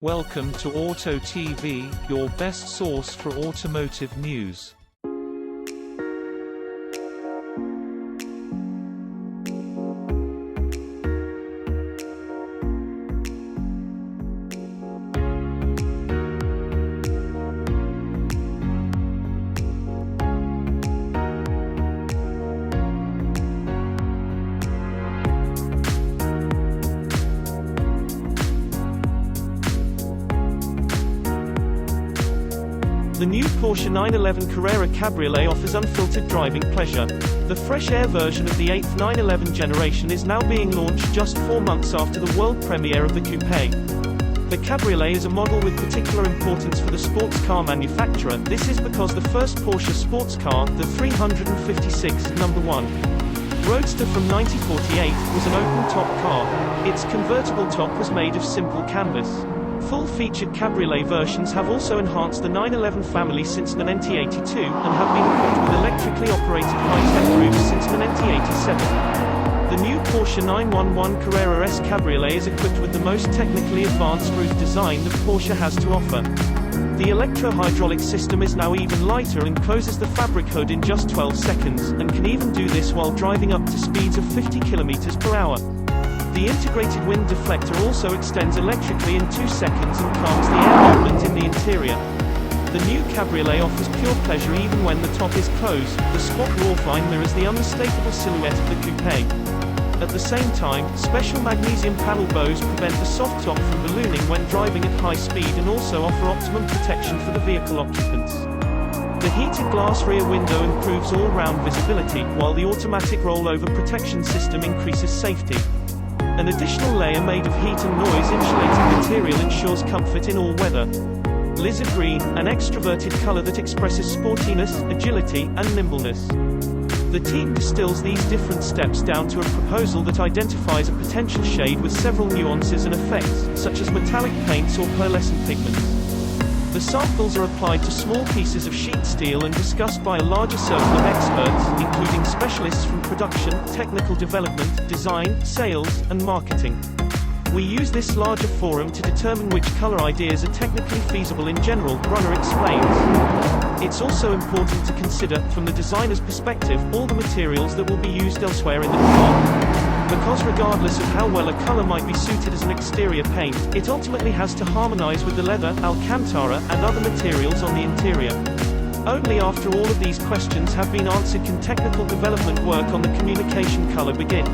Welcome to Auto TV, your best source for automotive news. The new Porsche 911 Carrera Cabriolet offers unfiltered driving pleasure. The fresh air version of the 8th 911 generation is now being launched just 4 months after the world premiere of the Coupé. The Cabriolet is a model with particular importance for the sports car manufacturer. This is because the first Porsche sports car, the 356 No. 1 Roadster from 1948, was an open-top car. Its convertible top was made of simple canvas. Full-featured Cabriolet versions have also enhanced the 911 family since ninenty and have been equipped with electrically operated high-tech roofs since ninenty. The new Porsche 911 Carrera S Cabriolet is equipped with the most technically advanced roof design that Porsche has to offer. The electrohydraulic system is now even lighter and closes the fabric hood in just 12 seconds, and can even do this while driving up to speeds of 50 km/h. The integrated wind deflector also extends electrically in 2 seconds and calms the air movement in the interior. The new Cabriolet offers pure pleasure even when the top is closed. The squat roofline mirrors the unmistakable silhouette of the Coupé. At the same time, special magnesium panel bows prevent the soft top from ballooning when driving at high speed and also offer optimum protection for the vehicle occupants. The heated glass rear window improves all-round visibility, while the automatic rollover protection system increases safety. An additional layer made of heat and noise-insulating material ensures comfort in all weather. Lizard green, an extroverted color that expresses sportiness, agility, and nimbleness. The team distills these different steps down to a proposal that identifies a potential shade with several nuances and effects, such as metallic paints or pearlescent pigments. The samples are applied to small pieces of sheet steel and discussed by a larger circle of experts, including specialists from production, technical development, design, sales, and marketing. We use this larger forum to determine which color ideas are technically feasible in general, Brunner explains. It's also important to consider, from the designer's perspective, all the materials that will be used elsewhere in the car. Because regardless of how well a color might be suited as an exterior paint, it ultimately has to harmonize with the leather, alcantara, and other materials on the interior. Only after all of these questions have been answered can technical development work on the communication color begin.